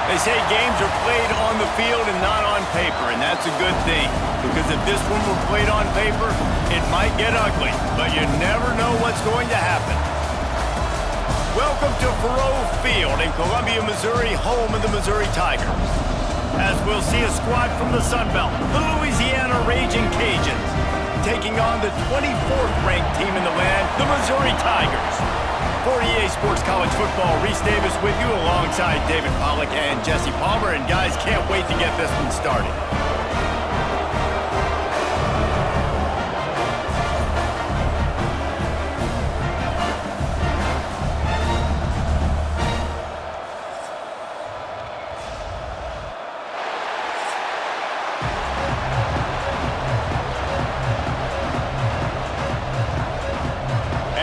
They say games are played on the field and not on paper, and that's a good thing. Because if this one were played on paper, it might get ugly, but you never know what's going to happen. Welcome to Faurot Field in Columbia, Missouri, home of the Missouri Tigers. As we'll see a squad from the Sun Belt, the Louisiana Ragin Cajuns, taking on the 24th ranked team in the land, the Missouri Tigers. For EA Sports College Football, Reese Davis with you alongside David Pollack and Jesse Palmer. And guys, can't wait to get this one started.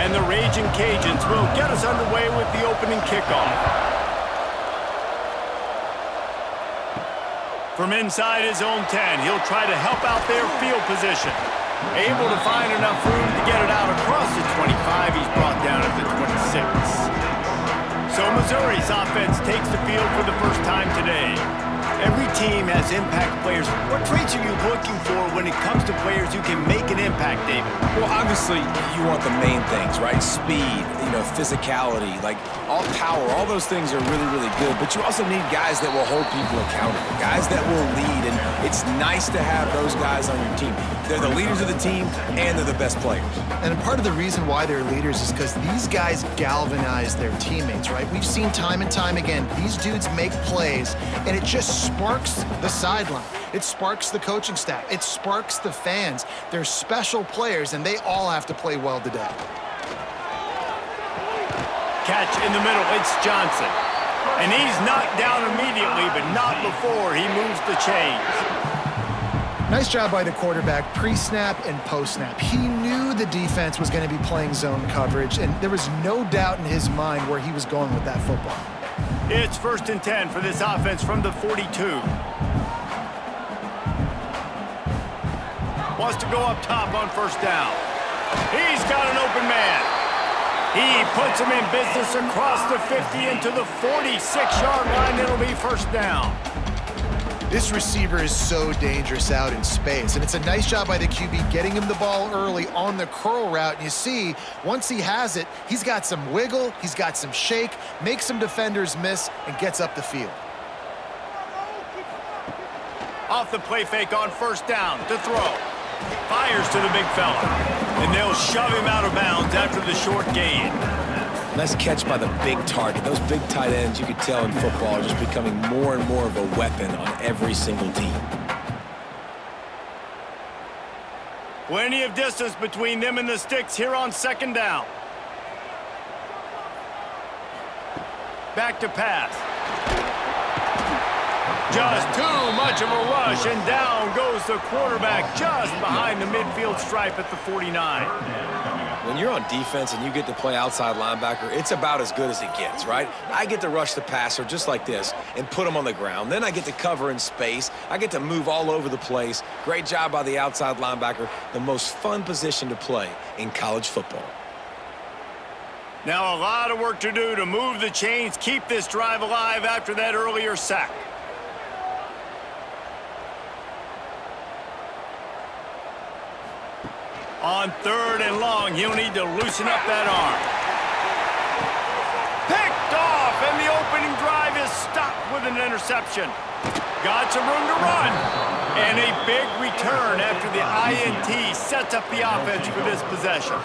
And the Ragin Cajuns will get us underway with the opening kickoff. From inside his own 10, he'll try to help out their field position. Able to find enough room to get it out across the 25. He's brought down at the 26. So Missouri's offense takes the field for the first time today. Every team has impact players. What traits are you looking for when it comes to players who can make an impact, David? Well, obviously, you want the main things, right? Speed, physicality, like all power, all those things are really, really good. But you also need guys that will hold people accountable, guys that will lead. And it's nice to have those guys on your team. They're the leaders of the team, and they're the best players. And part of the reason why they're leaders is because these guys galvanize their teammates, right? We've seen time and time again, these dudes make plays, and it just sparks the sideline. It sparks the coaching staff. It sparks the fans. They're special players, and they all have to play well today. Catch in the middle, it's Johnson. And he's knocked down immediately, but not before he moves the chains. Nice job by the quarterback, pre-snap and post-snap. He knew the defense was going to be playing zone coverage, and there was no doubt in his mind where he was going with that football. It's 1st and 10 for this offense from the 42. Wants to go up top on 1st down. He's got an open man. He puts him in business across the 50 into the 46-yard line. It'll be 1st down. This receiver is so dangerous out in space, and it's a nice job by the QB getting him the ball early on the curl route. And you see, once he has it, he's got some wiggle, he's got some shake, makes some defenders miss, and gets up the field. Off the play fake on 1st down to throw. Fires to the big fella, and they'll shove him out of bounds after the short gain. Nice catch by the big target. Those big tight ends, you could tell in football, are just becoming more and more of a weapon on every single team. Plenty of distance between them and the sticks here on 2nd down. Back to pass. Just too much of a rush, and down goes the quarterback just behind the midfield stripe at the 49. When you're on defense and you get to play outside linebacker, it's about as good as it gets, right? I get to rush the passer just like this and put him on the ground. Then I get to cover in space. I get to move all over the place. Great job by the outside linebacker. The most fun position to play in college football. Now a lot of work to do to move the chains, keep this drive alive after that earlier sack. On 3rd and long, he'll need to loosen up that arm. Picked off, and the opening drive is stopped with an interception. Got some room to run. And a big return after the INT sets up the offense for this possession.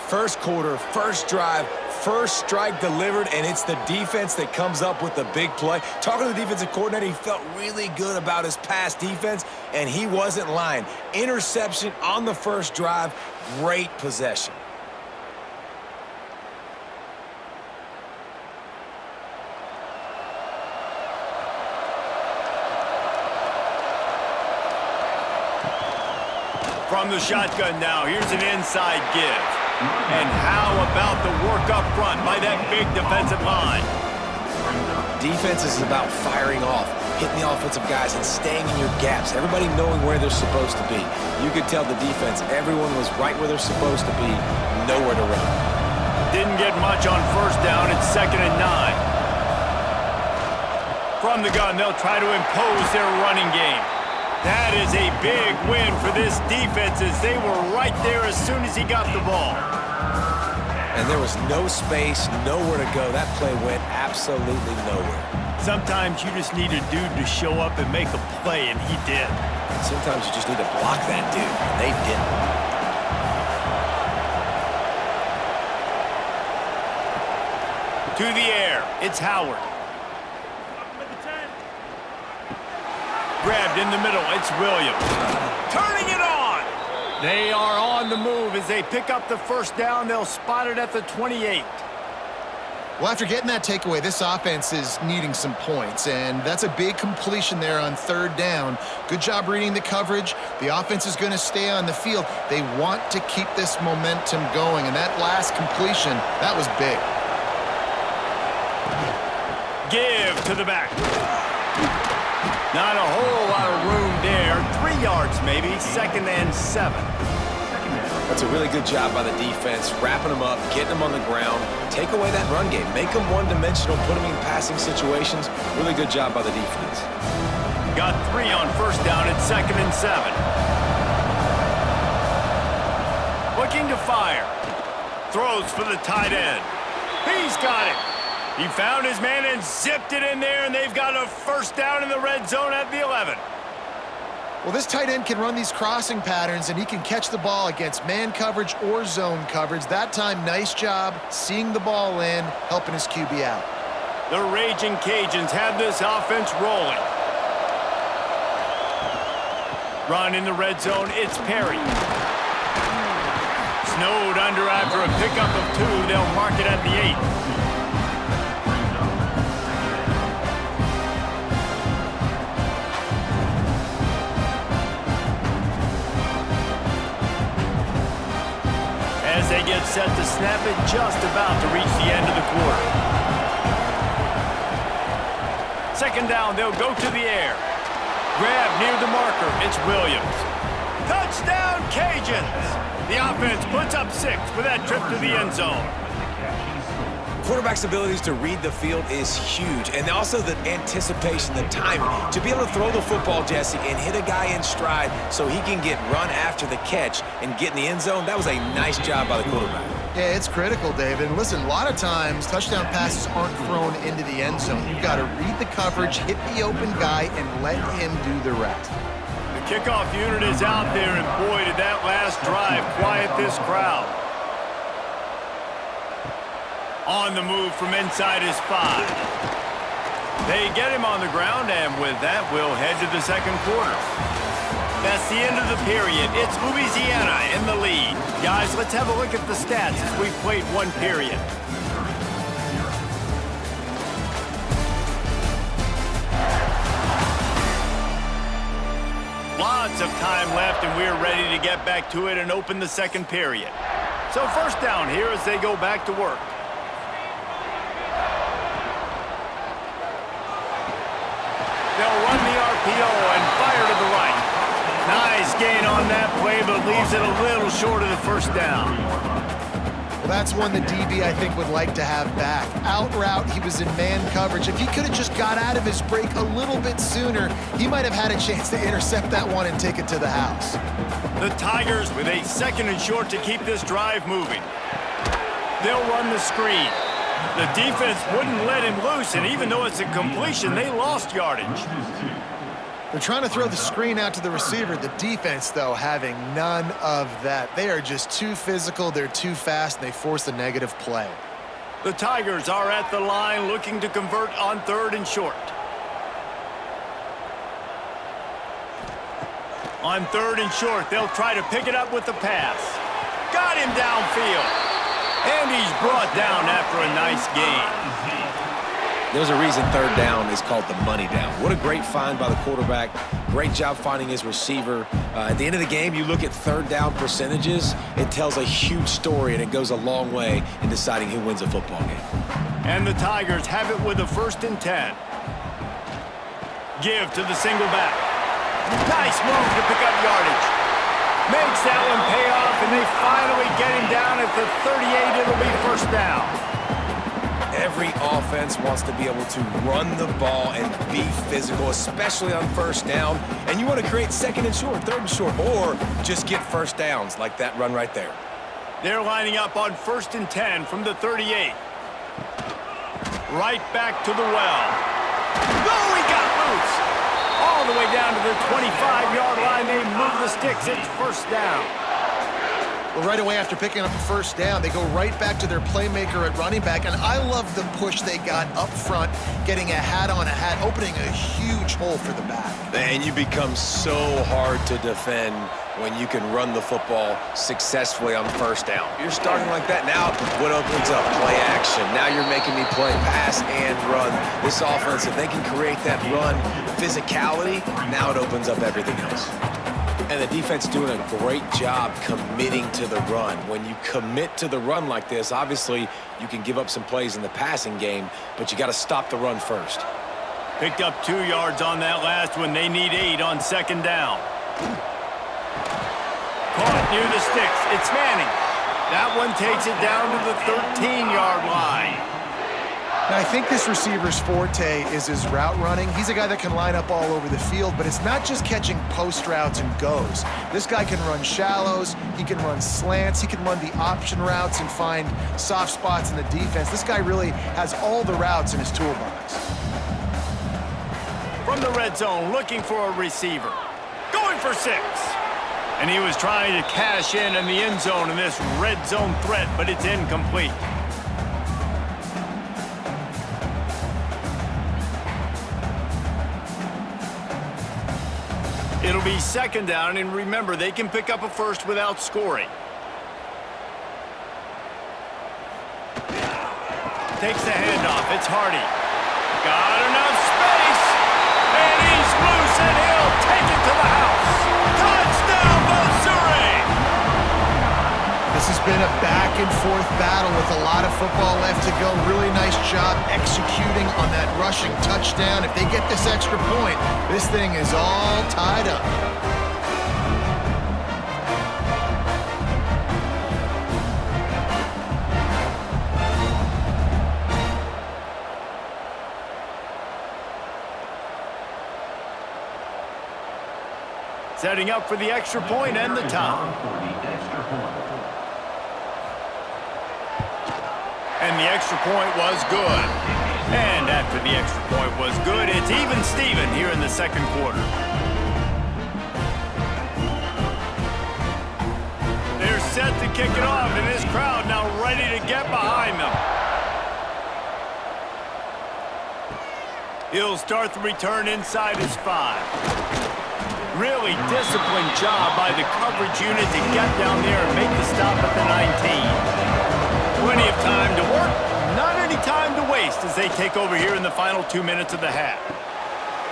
First quarter, first drive, first strike delivered, and it's the defense that comes up with the big play. Talking to the defensive coordinator, he felt really good about his pass defense, and he wasn't lying. Interception on the first drive, great possession. From the shotgun now, here's an inside give. And how about the work up front by that big defensive line? Defense is about firing off, hitting the offensive guys and staying in your gaps. Everybody knowing where they're supposed to be. You could tell the defense, everyone was right where they're supposed to be, nowhere to run. Didn't get much on 1st down. It's 2nd and 9. From the gun, they'll try to impose their running game. That is a big win for this defense as they were right there as soon as he got the ball. And there was no space, nowhere to go. That play went absolutely nowhere. Sometimes you just need a dude to show up and make a play, and he did. Sometimes you just need to block that dude, and they didn't. To the air, it's Howard. Grabbed in the middle, it's Williams. Turning it on! They are on the move as they pick up the first down. They'll spot it at the 28. Well, after getting that takeaway, this offense is needing some points, and that's a big completion there on third down. Good job reading the coverage. The offense is going to stay on the field. They want to keep this momentum going, and that last completion, that was big. Give to the back. Not a whole lot of room there. 3 yards maybe, 2nd and 7. That's a really good job by the defense, wrapping them up, getting them on the ground, take away that run game, make them one-dimensional, put them in passing situations. Really good job by the defense. Got 3 on first down at 2nd and 7. Looking to fire. Throws for the tight end. He's got it. He found his man and zipped it in there, and they've got a first down in the red zone at the 11. Well, this tight end can run these crossing patterns, and he can catch the ball against man coverage or zone coverage. That time, nice job seeing the ball in, helping his QB out. The Ragin Cajuns have this offense rolling. Run in the red zone, it's Perry. Snowed under after a pickup of 2. They'll mark it at the 8. As they get set to snap it, just about to reach the end of the quarter. 2nd down, they'll go to the air. Grab near the marker, it's Williams. Touchdown, Cajuns! The offense puts up 6 with that trip to the end zone. Quarterback's abilities to read the field is huge, and also the anticipation, the timing. To be able to throw the football, Jesse, and hit a guy in stride so he can get run after the catch and get in the end zone, that was a nice job by the quarterback. Yeah, it's critical, David. And listen, a lot of times, touchdown passes aren't thrown into the end zone. You've got to read the coverage, hit the open guy, and let him do the rest. The kickoff unit is out there, and boy, did that last drive quiet this crowd. On the move from inside his 5. They get him on the ground, and with that, we'll head to the second quarter. That's the end of the period. It's Louisiana in the lead. Guys, let's have a look at the stats as we've played 1 period. Lots of time left, and we're ready to get back to it and open the second period. So first down here as they go back to work. They'll run the RPO and fire to the right. Nice gain on that play, but leaves it a little short of the first down. Well, that's one the DB, I think, would like to have back. Out route, he was in man coverage. If he could have just got out of his break a little bit sooner, he might have had a chance to intercept that one and take it to the house. The Tigers with a 2nd and short to keep this drive moving. They'll run the screen. The defense wouldn't let him loose, and even though it's a completion, they lost yardage. They're trying to throw the screen out to the receiver. The defense, though, having none of that. They are just too physical, they're too fast, and they force a negative play. The Tigers are at the line looking to convert on 3rd and short. On 3rd and short, they'll try to pick it up with the pass. Got him downfield. And he's brought down after a nice gain. There's a reason 3rd down is called the money down. What a great find by the quarterback. Great job finding his receiver. At the end of the game, you look at 3rd down percentages. It tells a huge story, and it goes a long way in deciding who wins a football game. And the Tigers have it with a 1st and 10. Give to the single back. Nice move to pick up yardage. Makes that one pay off, and they finally get him down at the 38. It'll be first down. Every offense wants to be able to run the ball and be physical, especially on first down. And you want to create second and short, third and short, or just get first downs like that run right there. They're lining up on 1st and 10 from the 38. Right back to the well. Oh, he got loose. All the way down to the 25-yard line. They move the sticks. It's first down. Well, right away after picking up a first down, they go right back to their playmaker at running back, and I love the push they got up front, getting a hat on a hat, opening a huge hole for the back. And you become so hard to defend when you can run the football successfully on first down. You're starting like that. Now, what opens up? Play action. Now you're making me play pass and run. This offense, if they can create that run physicality, now it opens up everything else. And the defense doing a great job committing to the run. When you commit to the run like this, obviously you can give up some plays in the passing game, but you got to stop the run first. Picked up 2 yards on that last one. They need 8 on second down. Caught near the sticks. It's Manning. That one takes it down to the 13-yard line. Now, I think this receiver's forte is his route running. He's a guy that can line up all over the field, but it's not just catching post routes and goes. This guy can run shallows, he can run slants, he can run the option routes and find soft spots in the defense. This guy really has all the routes in his toolbox. From the red zone, looking for a receiver. Going for 6. And he was trying to cash in the end zone in this red zone threat, but it's incomplete. It'll be second down, and remember, they can pick up a first without scoring. Takes the handoff. It's Hardy. Got enough space, and he's loose, and he'll take it to the house. Touchdown, Missouri! This has been a back-and-forth battle with a lot of football left to go. Really nice job executing on that rushing touchdown. If they get this extra point, this thing is all tied up. Setting up for the extra point and the tie. And the extra point was good. And after the extra point was good, it's even Steven here in the second quarter. They're set to kick it off, and this crowd now ready to get behind them. He'll start the return inside his 5. Really disciplined job by the coverage unit to get down there and make the stop at the 19. Plenty of time to work, not any time to waste as they take over here in the final 2 minutes of the half.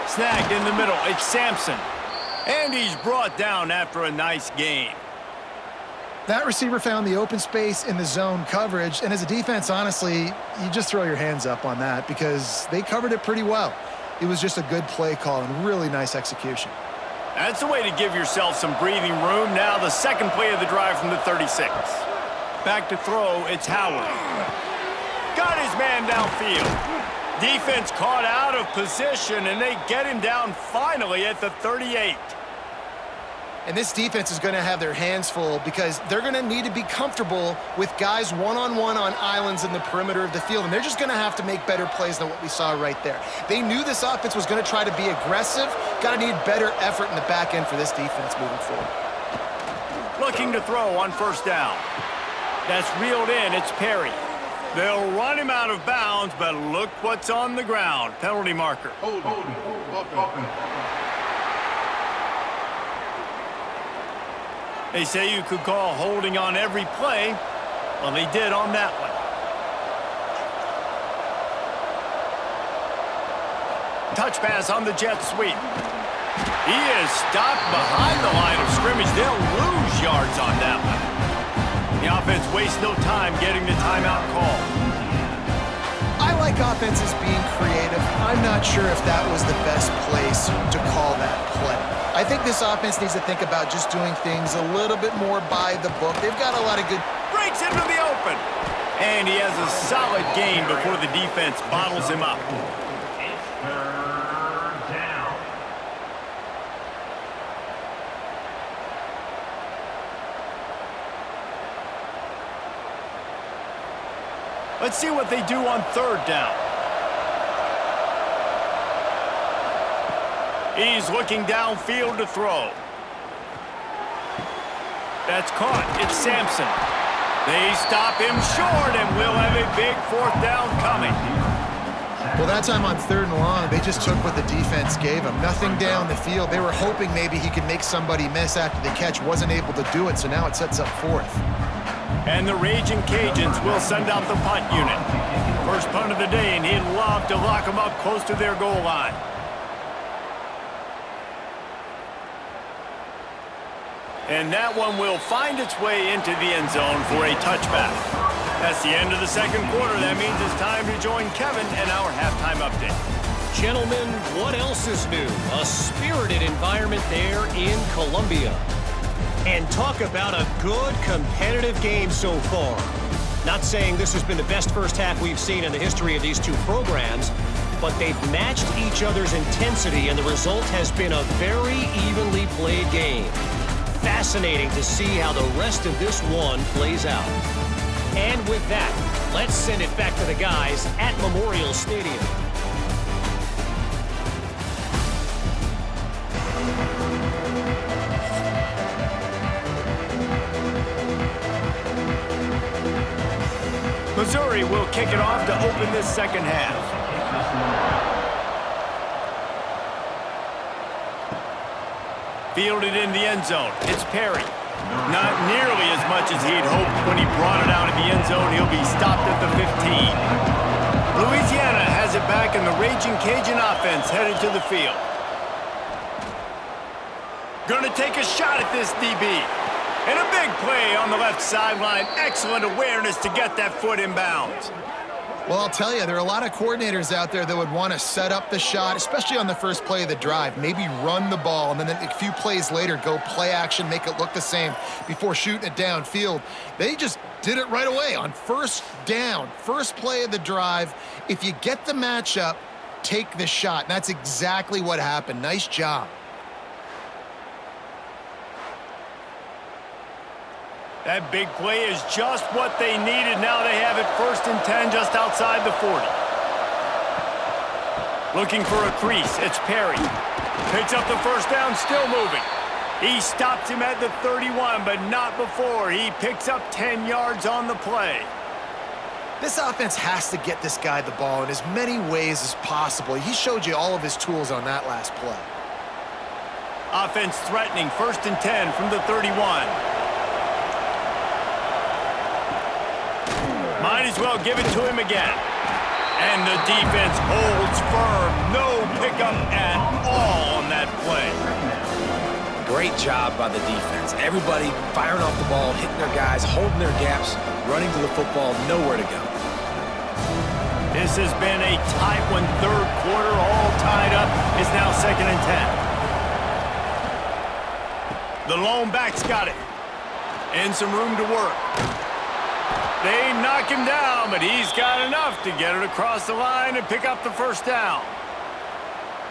Snagged in the middle, it's Sampson. And he's brought down after a nice gain. That receiver found the open space in the zone coverage, and as a defense, honestly, you just throw your hands up on that because they covered it pretty well. It was just a good play call and really nice execution. That's the way to give yourself some breathing room. Now the second play of the drive from the 36. Back to throw, it's Howard. Got his man downfield. Defense caught out of position, and they get him down finally at the 38. And this defense is going to have their hands full because they're going to need to be comfortable with guys one-on-one on islands in the perimeter of the field, and they're just going to have to make better plays than what we saw right there. They knew this offense was going to try to be aggressive. Got to need better effort in the back end for this defense moving forward. Looking to throw on first down. That's reeled in. It's Perry. They'll run him out of bounds, but look what's on the ground. Penalty marker. They say you could call holding on every play. Well, they did on that one. Touch pass on the jet sweep. He is stopped behind the line of scrimmage. They'll lose yards on that one. The offense wastes no time getting the timeout call. I like offenses being creative. I'm not sure if that was the best place to call that play. I think this offense needs to think about just doing things a little bit more by the book. They've got a lot of good... Breaks into the open. And he has a solid gain before the defense bottles him up. Let's see what they do on third down. He's looking downfield to throw. That's caught. It's Sampson. They stop him short, and we'll have a big fourth down coming. Well, that time on third and long, they just took what the defense gave him. Nothing down the field. They were hoping maybe he could make somebody miss after the catch. Wasn't able to do it, so now it sets up fourth. And the Ragin Cajuns will send out the punt unit. First punt of the day, and he'd love to lock them up close to their goal line. And that one will find its way into the end zone for a touchback. That's the end of the second quarter. That means it's time to join Kevin and our halftime update. Gentlemen, what else is new? A spirited environment there in Columbia. And talk about a good competitive game so far. Not saying this has been the best first half we've seen in the history of these two programs, but they've matched each other's intensity, and the result has been a very evenly played game. Fascinating to see how the rest of this one plays out. And with that, let's send it back to the guys at Memorial Stadium. Missouri will kick it off to open this second half. Fielded in the end zone. It's Perry. Not nearly as much as he'd hoped when he brought it out of the end zone. He'll be stopped at the 15. Louisiana has it back, and the Ragin Cajun offense headed to the field. Gonna take a shot at this DB. And a big play on the left sideline. Excellent awareness to get that foot in bounds. Well, I'll tell you, there are a lot of coordinators out there that would want to set up the shot, especially on the first play of the drive. Maybe run the ball, and then a few plays later, go play action, make it look the same before shooting it downfield. They just did it right away on first down, first play of the drive. If you get the matchup, take the shot. And that's exactly what happened. Nice job. That big play is just what they needed. Now they have it 1st and 10 just outside the 40. Looking for a crease. It's Perry. Picks up the first down, still moving. He stops him at the 31, but not before. He picks up 10 yards on the play. This offense has to get this guy the ball in as many ways as possible. He showed you all of his tools on that last play. Offense threatening, 1st and 10 from the 31. Might as well give it to him again. And the defense holds firm. No pickup at all on that play. Great job by the defense. Everybody firing off the ball, hitting their guys, holding their gaps, running to the football, nowhere to go. This has been a tight one. Third quarter, all tied up. It's now 2nd and 10. The lone back's got it. And some room to work. They knock him down, but he's got enough to get it across the line and pick up the first down.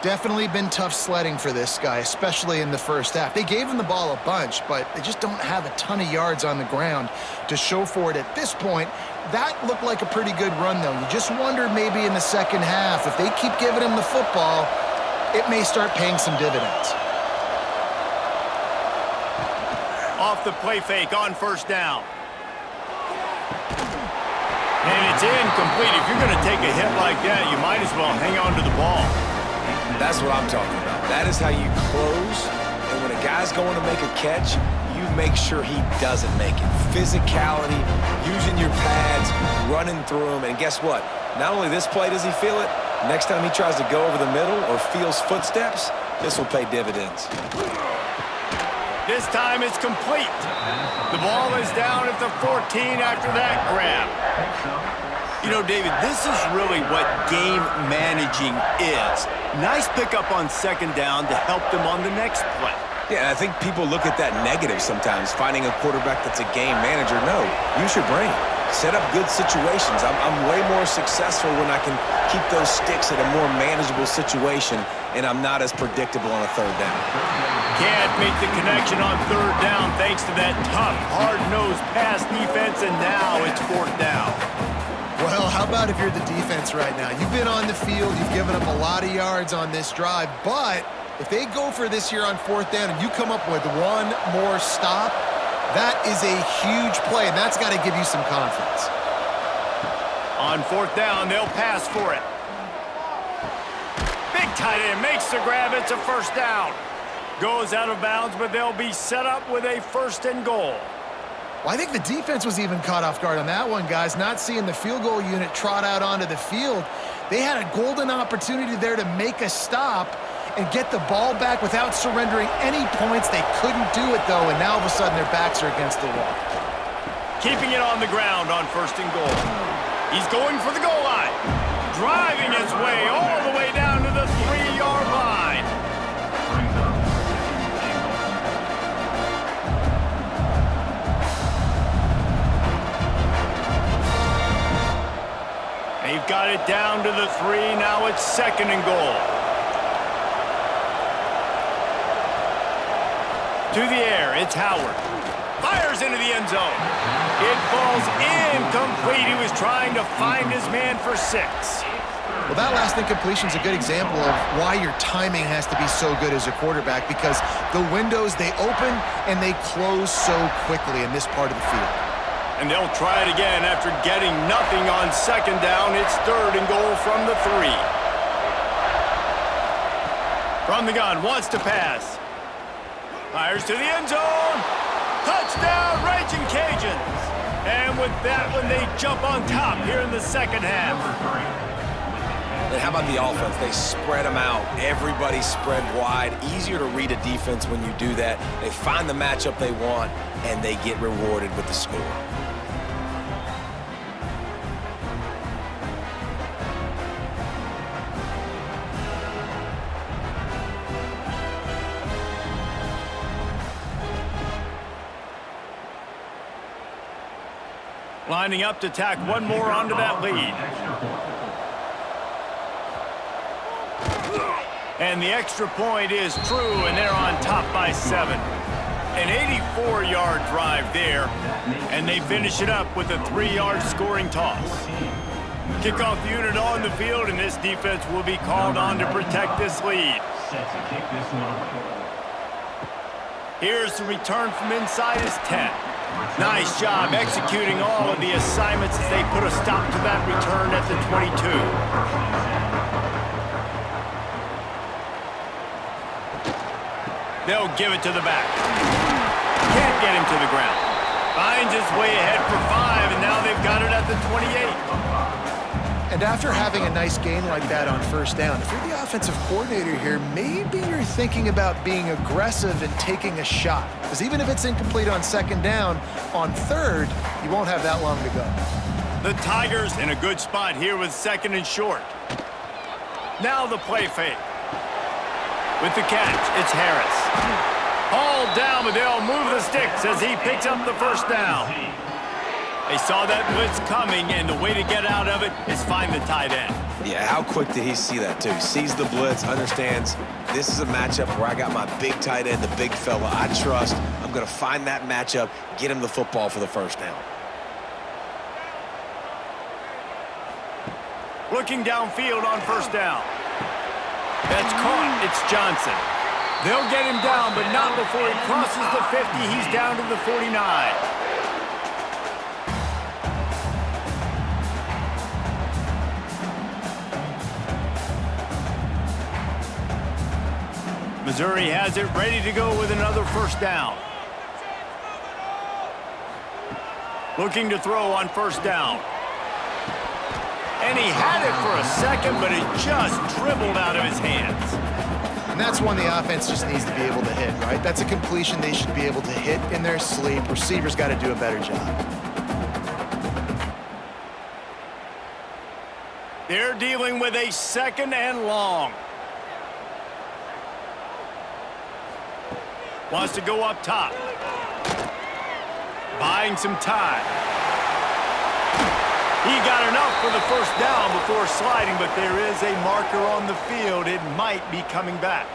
Definitely been tough sledding for this guy, especially in the first half. They gave him the ball a bunch, but they just don't have a ton of yards on the ground to show for it at this point. That looked like a pretty good run, though. You just wonder maybe in the second half, if they keep giving him the football, it may start paying some dividends. Off the play fake on first down. And it's incomplete. If you're going to take a hit like that, you might as well hang on to the ball. That's what I'm talking about. That is how you close. And when a guy's going to make a catch, you make sure he doesn't make it. Physicality, using your pads, running through them. And guess what? Not only this play does he feel it, next time he tries to go over the middle or feels footsteps, this will pay dividends. This time it's complete. The ball is down at the 14 after that grab. You know, David, this is really what game managing is. Nice pickup on second down to help them on the next play. Yeah, I think people look at that negative sometimes, finding a quarterback that's a game manager. No, use your brain. set up good situations. I'm way more successful when I can keep those sticks at a more manageable situation, and I'm not as predictable on a third down. Can't make the connection on third down thanks to that tough, hard-nosed pass defense, and now it's fourth down. Well, how about if you're the defense right now? You've been on the field, you've given up a lot of yards on this drive, but if they go for this here on fourth down and you come up with one more stop, that is a huge play, and that's got to give you some confidence. On fourth down, they'll pass for it. Big tight end makes the grab. It's a first down. Goes out of bounds, but they'll be set up with a first and goal. Well, I think the defense was even caught off guard on that one, guys, not seeing the field goal unit trot out onto the field. They had a golden opportunity there to make a stop and get the ball back without surrendering any points. They couldn't do it, though, and now all of a sudden their backs are against the wall. Keeping it on the ground on first and goal. He's going for the goal line. Driving his way all the way down to the 3-yard line. They've got it down to the 3. Now it's second and goal. To the air, it's Howard. Fires into the end zone. It falls incomplete. He was trying to find his man for 6. Well, that last incompletion is a good example of why your timing has to be so good as a quarterback, because the windows, they open and they close so quickly in this part of the field. And they'll try it again after getting nothing on second down. It's third and goal from the 3. From the gun, wants to pass. Fires to the end zone. Touchdown, Ragin Cajuns. And with that one, they jump on top here in the second half. And how about the offense? They spread them out. Everybody spread wide. Easier to read a defense when you do that. They find the matchup they want, and they get rewarded with the score. Lining up to tack one more onto that lead. And the extra point is true, and they're on top by 7. An 84-yard drive there, and they finish it up with a 3-yard scoring toss. Kickoff unit on the field, and this defense will be called on to protect this lead. Here's the return from inside his 10. Nice job executing all of the assignments as they put a stop to that return at the 22. They'll give it to the back. Can't get him to the ground. Finds his way ahead for 5, and now they've got it at the 28. And after having a nice gain like that on first down, if you're the offensive coordinator here, maybe you're thinking about being aggressive and taking a shot. Because even if it's incomplete on second down, on third, you won't have that long to go. The Tigers in a good spot here with second and short. Now the play fake. With the catch, it's Harris. Hauled down, but they'll move the sticks as he picks up the first down. They saw that blitz coming, and the way to get out of it is find the tight end. Yeah, how quick did he see that, too? He sees the blitz, understands this is a matchup where I got my big tight end, the big fella I trust. I'm going to find that matchup, get him the football for the first down. Looking downfield on first down. That's caught. It's Johnson. They'll get him down, but not before he crosses the 50. He's down to the 49. Missouri has it ready to go with another first down. Looking to throw on first down. And he had it for a second, but it just dribbled out of his hands. And that's one the offense just needs to be able to hit, right? That's a completion they should be able to hit in their sleep. Receivers got to do a better job. They're dealing with a second and long. Wants to go up top. Buying some time. He got enough for the first down before sliding, but there is a marker on the field. It might be coming back.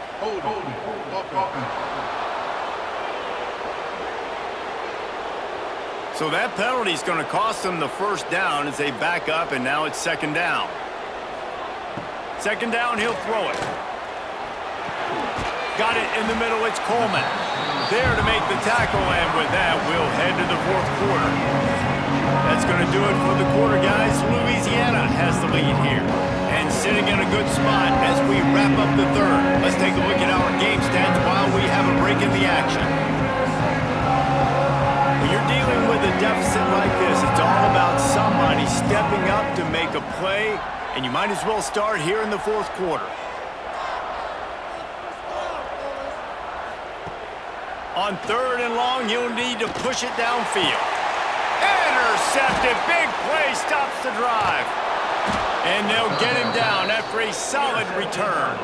So that penalty is going to cost them the first down as they back up, and now it's second down. Second down, he'll throw it. Got it in the middle, it's Coleman. There to make the tackle, and with that, we'll head to the fourth quarter. That's going to do it for the quarter, guys. Louisiana has the lead here, and sitting in a good spot as we wrap up the third. Let's take a look at our game stats while we have a break in the action. When you're dealing with a deficit like this, it's all about somebody stepping up to make a play, and you might as well start here in the fourth quarter. On third and long, you'll need to push it downfield. Intercepted. Big play stops the drive. And they'll get him down after a solid return.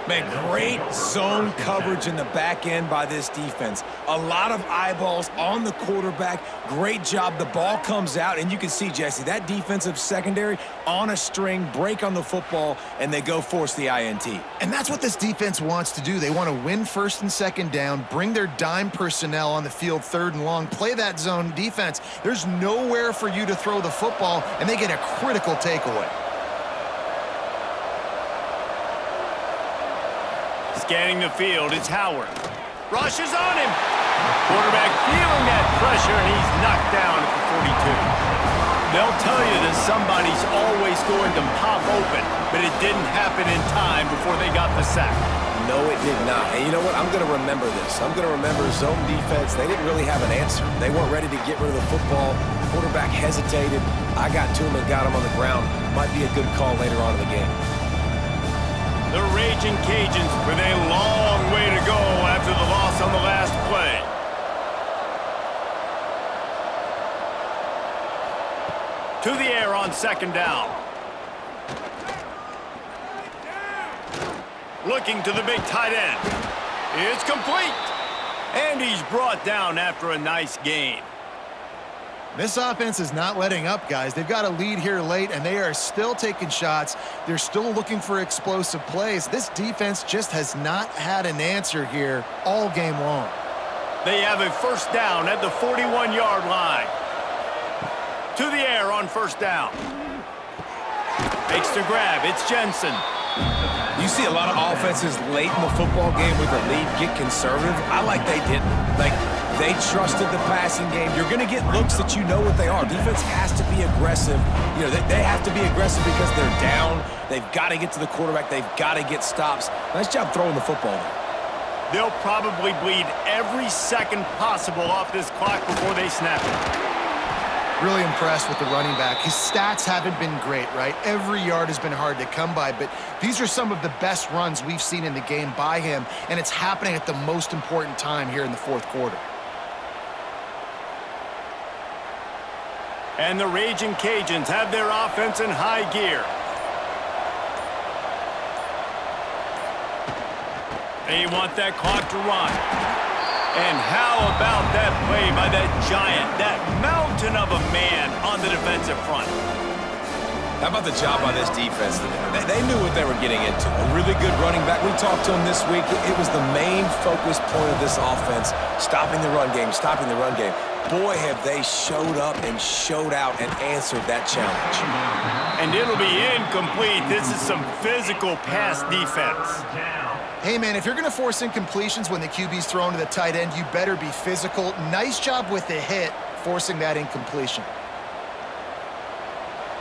Man, great zone coverage in the back end by this defense. A lot of eyeballs on the quarterback. Great job. The ball comes out, and you can see, Jesse, that defensive secondary on a string, break on the football, and they go force the INT. And that's what this defense wants to do. They want to win first and second down, bring their dime personnel on the field third and long, play that zone defense. There's nowhere for you to throw the football, and they get a critical takeaway. Scanning the field, it's Howard. Rush is on him. Quarterback feeling that pressure, and he's knocked down at the 42. They'll tell you that somebody's always going to pop open, but it didn't happen in time before they got the sack. No, it did not. And you know what? I'm going to remember this. I'm going to remember zone defense. They didn't really have an answer. They weren't ready to get rid of the football. Quarterback hesitated. I got to him and got him on the ground. Might be a good call later on in the game. The Ragin Cajuns with a long way to go after the loss on the last play. To the air on second down. Looking to the big tight end. It's complete. And he's brought down after a nice gain. This offense is not letting up, guys. They've got a lead here late, and they are still taking shots. They're still looking for explosive plays. This defense just has not had an answer here all game long. They have a first down at the 41-yard line. To the air on first down. Makes the grab. It's Jensen. You see a lot of offenses late in the football game with the lead get conservative. I like they didn't. They trusted the passing game. You're going to get looks that you know what they are. Defense has to be aggressive. You know, they have to be aggressive because they're down. They've got to get to the quarterback. They've got to get stops. Nice job throwing the football there. They'll probably bleed every second possible off this clock before they snap it. Really impressed with the running back. His stats haven't been great, right? Every yard has been hard to come by, but these are some of the best runs we've seen in the game by him, and it's happening at the most important time here in the fourth quarter. And the Ragin Cajuns have their offense in high gear. They want that clock to run. And how about that play by that giant, that mountain of a man on the defensive front? How about the job by this defense? They knew what they were getting into. A really good running back. We talked to him this week. It was the main focus point of this offense, stopping the run game, stopping the run game. Boy, have they showed up and showed out and answered that challenge. And it'll be incomplete. This is some physical pass defense. Hey, man, if you're going to force incompletions when the QB's thrown to the tight end, you better be physical. Nice job with the hit, forcing that incompletion.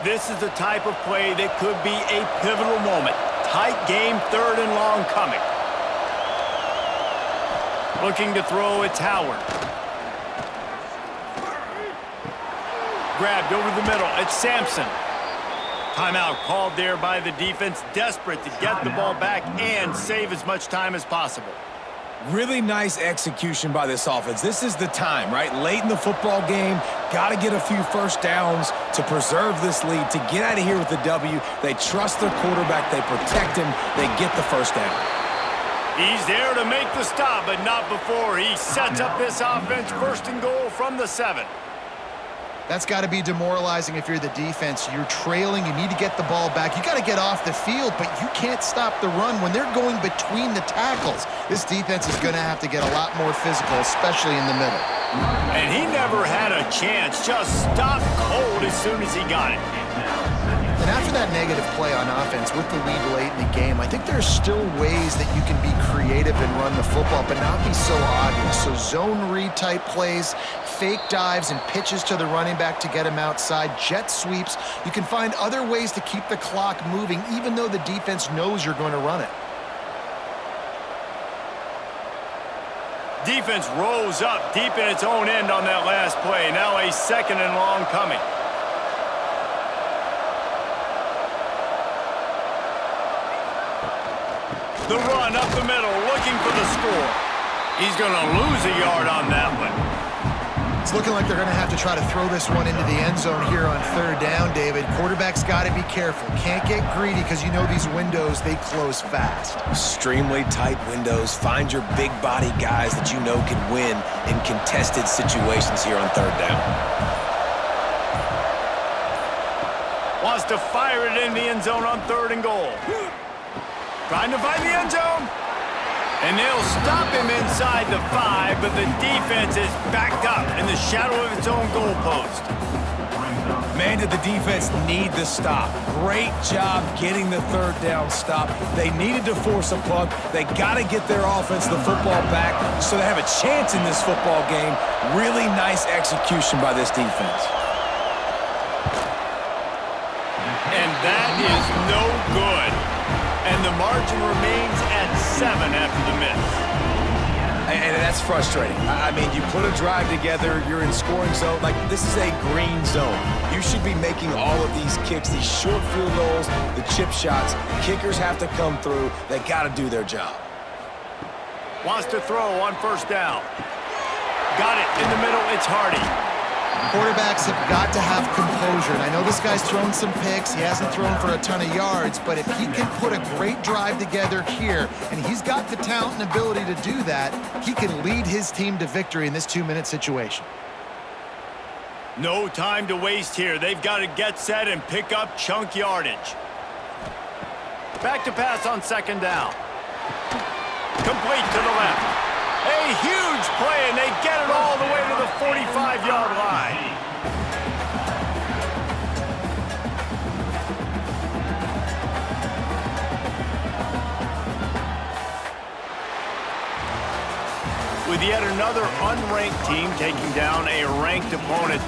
This is the type of play that could be a pivotal moment. Tight game, third and long coming. Looking to throw, it's Howard. Grabbed over the middle, it's Sampson. Timeout called there by the defense, desperate to get the ball back and save as much time as possible. Really nice execution by this offense. This is the time, right? Late in the football game, got to get a few first downs to preserve this lead, to get out of here with the W. They trust their quarterback. They protect him. They get the first down. He's there to make the stop, but not before he sets up this offense first and goal from the 7. That's got to be demoralizing if you're the defense. You're trailing. You need to get the ball back. You got to get off the field, but you can't stop the run when they're going between the tackles. This defense is going to have to get a lot more physical, especially in the middle. And he never had a chance. Just stopped cold as soon as he got it. And after that negative play on offense with the lead late in the game, I think there's still ways that you can be creative and run the football, but not be so obvious. So zone read type plays, fake dives and pitches to the running back to get him outside, jet sweeps. You can find other ways to keep the clock moving, even though the defense knows you're going to run it. Defense rolls up deep in its own end on that last play. Now a 2nd and long coming. The run up the middle, looking for the score. He's going to lose a yard on that one. It's looking like they're going to have to try to throw this one into the end zone here on 3rd down, David. Quarterback's got to be careful. Can't get greedy because you know these windows, they close fast. Extremely tight windows. Find your big body guys that you know can win in contested situations here on 3rd down. Wants to fire it in the end zone on 3rd and goal. Trying to find the end zone. And they'll stop him inside the 5, but the defense is backed up in the shadow of its own goalpost. Man, did the defense need the stop. Great job getting the 3rd down stop. They needed to force a punt. They got to get their offense the football back so they have a chance in this football game. Really nice execution by this defense. And that is no good. And the margin remains at 7 after the miss. And that's frustrating. I mean, you put a drive together, you're in scoring zone. Like, this is a green zone. You should be making all of these kicks, these short field goals, the chip shots. Kickers have to come through. They got to do their job. Wants to throw on 1st down. Got it in the middle. It's Hardy. Quarterbacks have got to have composure. And I know this guy's thrown some picks. He hasn't thrown for a ton of yards. But if he can put a great drive together here, and he's got the talent and ability to do that, he can lead his team to victory in this 2-minute situation. No time to waste here. They've got to get set and pick up chunk yardage. Back to pass on 2nd down. Complete to the left. A huge play, and they get it all the way to the 45-yard line. With yet another unranked team taking down a ranked opponent,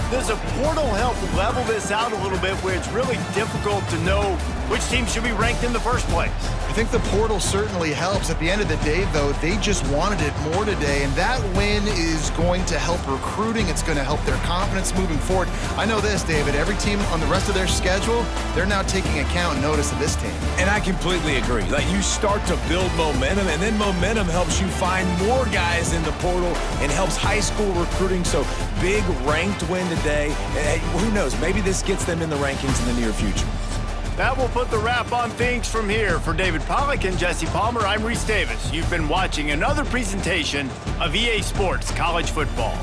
does a portal help level this out a little bit where it's really difficult to know which team should be ranked in the first place? I think the portal certainly helps. At the end of the day, though, they just wanted it more today, and that win is going to help recruiting. It's going to help their confidence moving forward. I know this, David. Every team on the rest of their schedule, they're now taking account and notice of this team. And I completely agree. Like, you start to build momentum, and then momentum helps you find more guys in the portal and helps high school recruiting. So, big ranked win today. And who knows? Maybe this gets them in the rankings in the near future. That will put the wrap on things from here. For David Pollack and Jesse Palmer, I'm Reese Davis. You've been watching another presentation of EA Sports College Football.